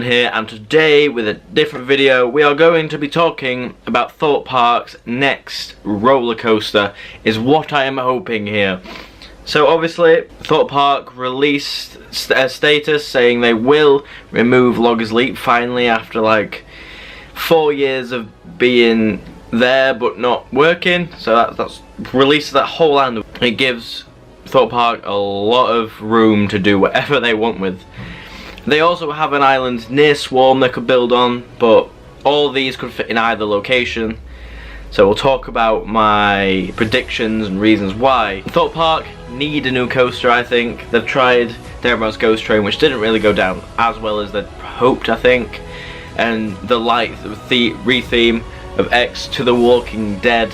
Here, and today with a different video we are going to be talking about Thorpe Park's next roller coaster is what I am hoping here. So obviously Thorpe Park released a status saying they will remove Loggers Leap finally after like 4 years of being there but not working. So that's released that whole land. It gives Thorpe Park a lot of room to do whatever they want with. They also have an island near Swarm they could build on, but all these could fit in either location. So we'll talk about my predictions and reasons why. Thorpe Park need a new coaster, I think. They've tried Devil's Ghost Train, which didn't really go down as well as they'd hoped, I think. And the re-theme of X to the Walking Dead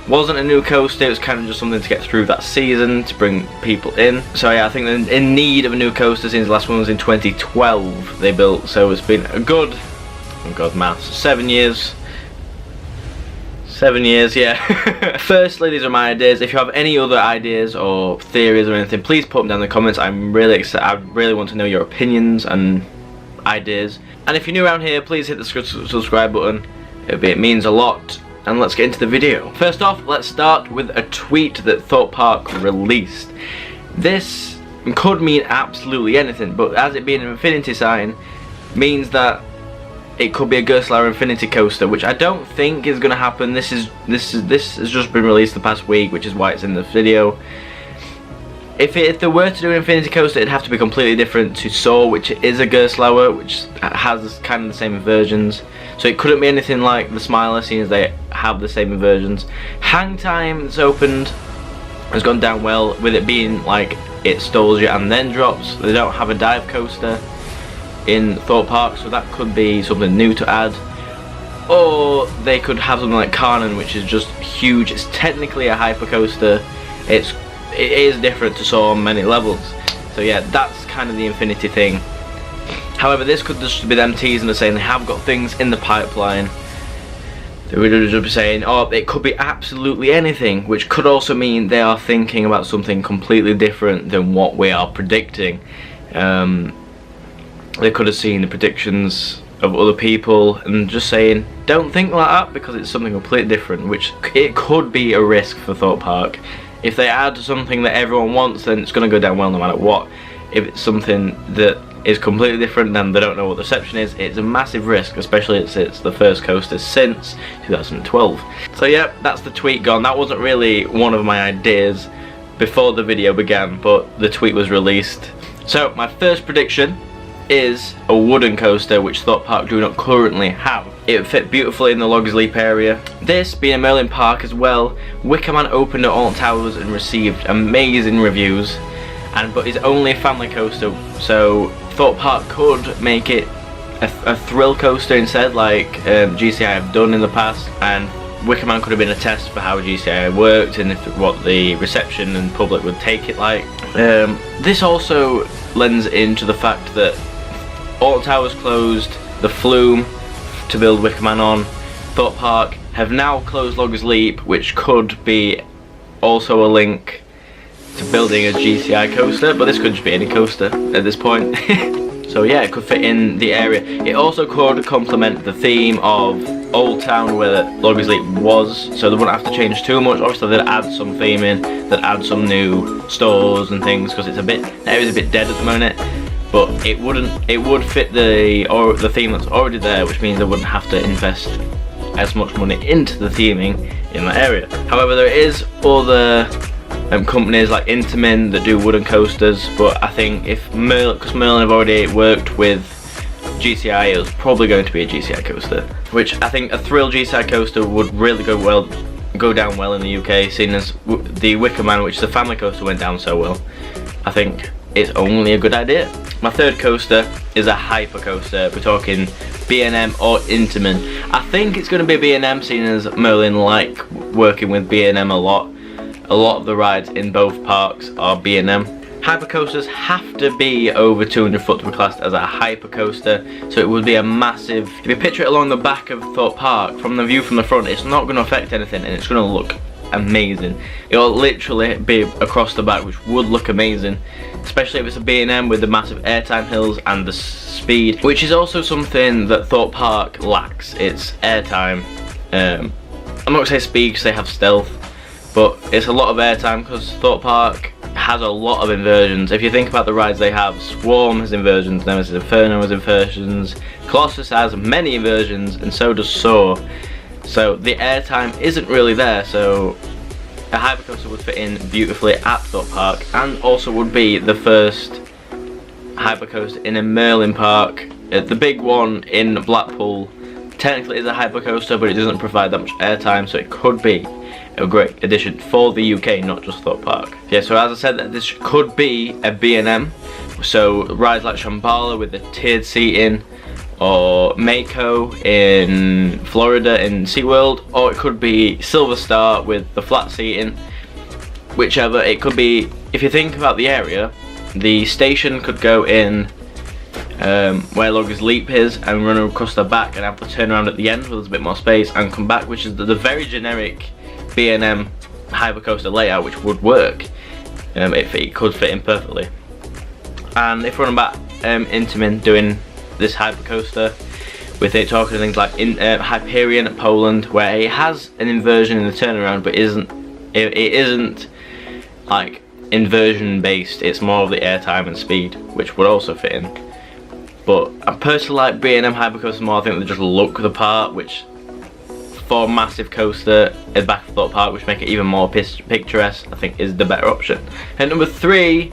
wasn't a new coaster, it was kind of just something to get through that season, to bring people in. So yeah, I think they're in need of a new coaster since the last one was in 2012 they built, so it's been a good, oh god maths, 7 years. 7 years, yeah. Firstly, these are my ideas. If you have any other ideas or theories or anything, please put them down in the comments. I'm really excited, I really want to know your opinions and ideas. And if you're new around here, please hit the subscribe button, it means a lot. And let's get into the video. First off, let's start with a tweet that Thorpe Park released. This could mean absolutely anything, but as it being an infinity sign means that it could be a Gerstlauer Infinity coaster, which I don't think is going to happen. This has just been released the past week, which is why it's in the video. If they were to do an Infinity coaster, it'd have to be completely different to Soar, which is a Gerstlauer, which has kind of the same versions. So it couldn't be anything like the Smiler, seeing as they have the same versions. Hang Time that's opened has gone down well, with it being like it stalls you and then drops. They don't have a dive coaster in Thorpe Park, so that could be something new to add. Or they could have something like Carnan, which is just huge. It's technically a hyper coaster. It is different to Soar on many levels. So yeah, that's kind of the Infinity thing. However, this could just be them teasing and saying they have got things in the pipeline. They would just be saying, oh, it could be absolutely anything, which could also mean they are thinking about something completely different than what we are predicting. They could have seen the predictions of other people and just saying, don't think like that because it's something completely different, which it could be a risk for Thorpe Park. If they add something that everyone wants, then it's going to go down well no matter what. If it's something that is completely different, then they don't know what the reception is. It's a massive risk, especially since it's the first coaster since 2012. So yeah, that's the tweet gone. That wasn't really one of my ideas before the video began, but the tweet was released. So my first prediction is a wooden coaster, which Thorpe Park do not currently have. It would fit beautifully in the Loggers Leap area. This being a Merlin Park as well, Wicker Man opened at Alton Towers and received amazing reviews, but it's only a family coaster, so Thorpe Park could make it a thrill coaster instead, like GCI have done in the past, and Wicker Man could have been a test for how GCI worked and what the reception and public would take it like. This also lends into the fact that Alton Towers closed the Flume to build Wicker Man on. Thorpe Park have now closed Loggers Leap, which could be also a link to building a GCI coaster, but this could just be any coaster at this point. So yeah, it could fit in the area. It also could complement the theme of Old Town where Loggers Leap was, so they wouldn't have to change too much. Obviously they'd add some theme in, they'd add some new stores and things, because it's the area's a bit dead at the moment. But it would fit the theme that's already there, which means they wouldn't have to invest as much money into the theming in that area. However, there is other companies like Intamin that do wooden coasters, but I think because Merlin have already worked with GCI, it was probably going to be a GCI coaster, which I think a thrill GCI coaster would really go down well in the UK, seeing as the Wicker Man, which is a family coaster, went down so well. I think it's only a good idea. My third coaster is a hyper coaster. We're talking B&M or Intamin. I think it's going to be B&M, seeing as Merlin like working with B&M a lot. A lot of the rides in both parks are B&M. Hypercoasters have to be over 200 foot to be classed as a hypercoaster, so it would be a massive. If you picture it along the back of Thorpe Park, from the view from the front, it's not going to affect anything and it's going to look amazing. It'll literally be across the back, which would look amazing, especially if it's a B&M with the massive airtime hills and the speed, which is also something that Thorpe Park lacks. It's airtime. I'm not going to say speed because they have stealth, but it's a lot of airtime because Thorpe Park has a lot of inversions. If you think about the rides they have, Swarm has inversions, Nemesis Inferno has inversions, Colossus has many inversions, and so does Soar. So the airtime isn't really there, so a hypercoaster would fit in beautifully at Thorpe Park, and also would be the first hypercoaster in a Merlin park. The big one in Blackpool technically is a hypercoaster, but it doesn't provide that much airtime, so it could be a great addition for the UK, not just Thorpe Park. Yeah, so as I said, this could be a B&M, so rides like Shambhala with the tiered seating, or Mako in Florida in SeaWorld, or it could be Silver Star with the flat seating. Whichever, it could be. If you think about the area, the station could go in where Loggers Leap is and run across the back and have to turn around at the end where there's a bit more space and come back, which is the very generic B&M hypercoaster layout, which would work if it could fit in perfectly. And if we're on about Intamin doing this hypercoaster, with it talking things like Hyperion at Poland, where it has an inversion in the turnaround, but it isn't like inversion based, it's more of the airtime and speed, which would also fit in. But I personally like B&M hypercoasters more. I think they just look the part, which for a massive coaster at the back of Thorpe Park, which make it even more picturesque, I think is the better option. And number 3,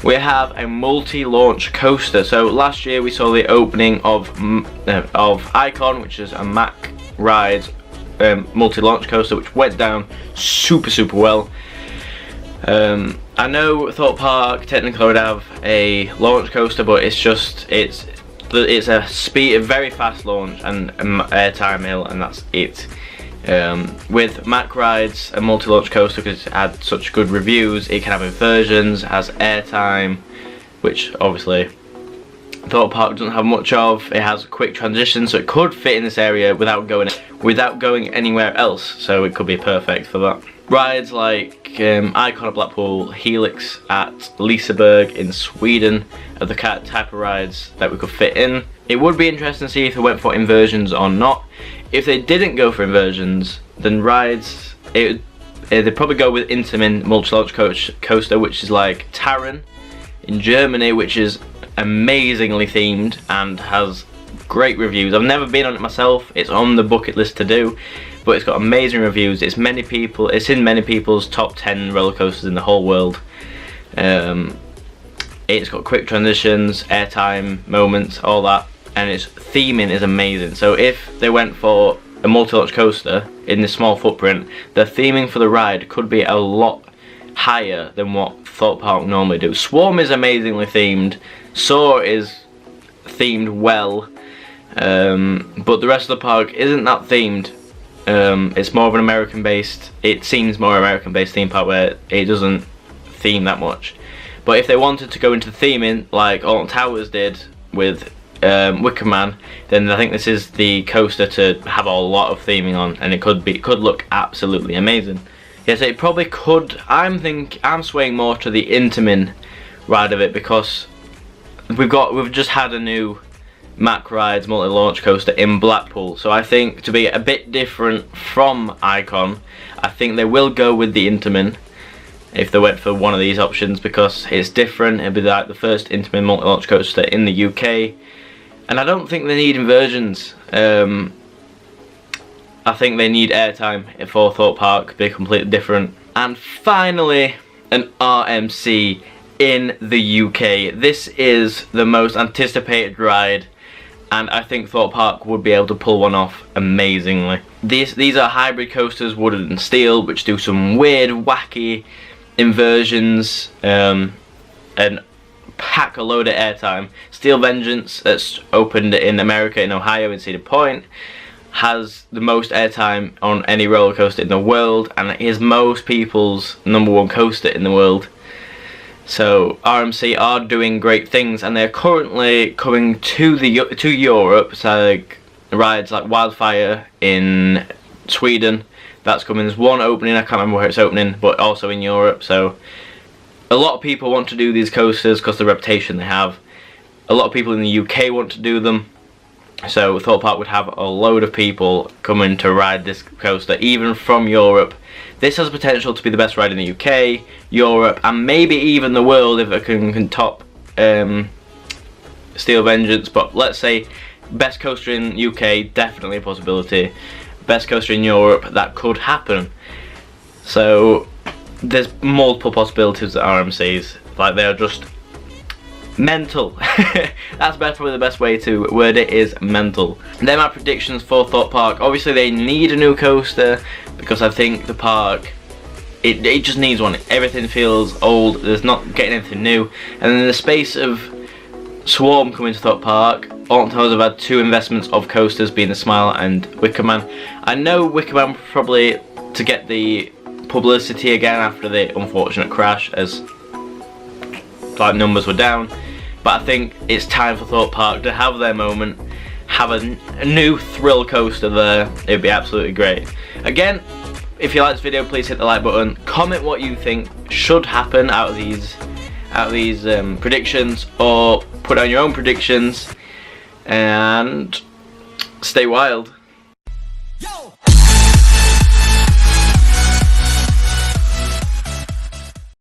we have a multi-launch coaster. So last year we saw the opening of Icon, which is a Mack Rides multi-launch coaster, which went down super well. I know Thorpe Park technically would have a launch coaster, but it's a very fast launch and airtime hill, and that's it. With Mack Rides, a multi-launch coaster, because it had such good reviews, it can have inversions, has airtime, which obviously Thorpe Park doesn't have much of. It has quick transition, so it could fit in this area without going anywhere else, so it could be perfect for that. Rides like Icon at Blackpool, Helix at Liseberg in Sweden are the type of rides that we could fit in. It would be interesting to see if they went for inversions or not. If they didn't go for inversions, then rides, they'd probably go with Intamin multi-launch coaster, which is like Taron in Germany, which is amazingly themed and has great reviews. I've never been on it myself. It's on the bucket list to do, but it's got amazing reviews. It's in many people's top 10 roller coasters in the whole world. It's got quick transitions, airtime moments, all that, and its theming is amazing. So if they went for a multi-launch coaster in this small footprint, the theming for the ride could be a lot higher than what Thorpe Park normally do. Swarm is amazingly themed, Soar is themed well, but the rest of the park isn't that themed. It's more of an American-based, it seems more American-based theme park where it doesn't theme that much. But if they wanted to go into theming like Alton Towers did with Wicker Man, then I think this is the coaster to have a lot of theming on, and it could look absolutely amazing. Yes, it probably could. I'm swaying more to the Intamin ride of it, because we've just had a new Mack Rides multi-launch coaster in Blackpool, so I think to be a bit different from Icon, I think they will go with the Intamin if they went for one of these options, because it's different. It'll be like the first Intamin multi-launch coaster in the UK, and I don't think they need inversions. I think they need airtime for Thorpe Park to be completely different. And finally, an RMC in the UK. This is the most anticipated ride, and I think Thorpe Park would be able to pull one off amazingly. These are hybrid coasters, wood and steel, which do some weird, wacky inversions and pack a load of airtime. Steel Vengeance, that's opened in America, in Ohio, in Cedar Point, has the most airtime on any roller coaster in the world, and it is most people's #1 coaster in the world. So RMC are doing great things, and they're currently coming to Europe. So like rides like Wildfire in Sweden, That's coming. There's one opening, I can't remember where it's opening, but also in Europe. So a lot of people want to do these coasters because of the reputation they have. A lot of people in the UK want to do them. So Thorpe Park would have a load of people coming to ride this coaster, even from Europe. This has potential to be the best ride in the UK, Europe, and maybe even the world if it can top Steel Vengeance. But let's say best coaster in UK, definitely a possibility. Best coaster in Europe, that could happen. So there's multiple possibilities at RMCs. Like, they are just mental. That's probably the best way to word it, is mental. They're my predictions for Thorpe Park. Obviously they need a new coaster because I think the park, it just needs one. Everything feels old, there's not getting anything new. And in the space of Swarm coming to Thorpe Park, Alton Towers have had 2 investments of coasters, being the Smile and Wicker Man. I know Wicker Man probably to get the publicity again after the unfortunate crash, as like numbers were down, but I think it's time for Thorpe Park to have their moment, have a new thrill coaster there. It'd be absolutely great. Again, if you like this video, please hit the like button, comment what you think should happen out of these predictions, or put down your own predictions, and stay wild.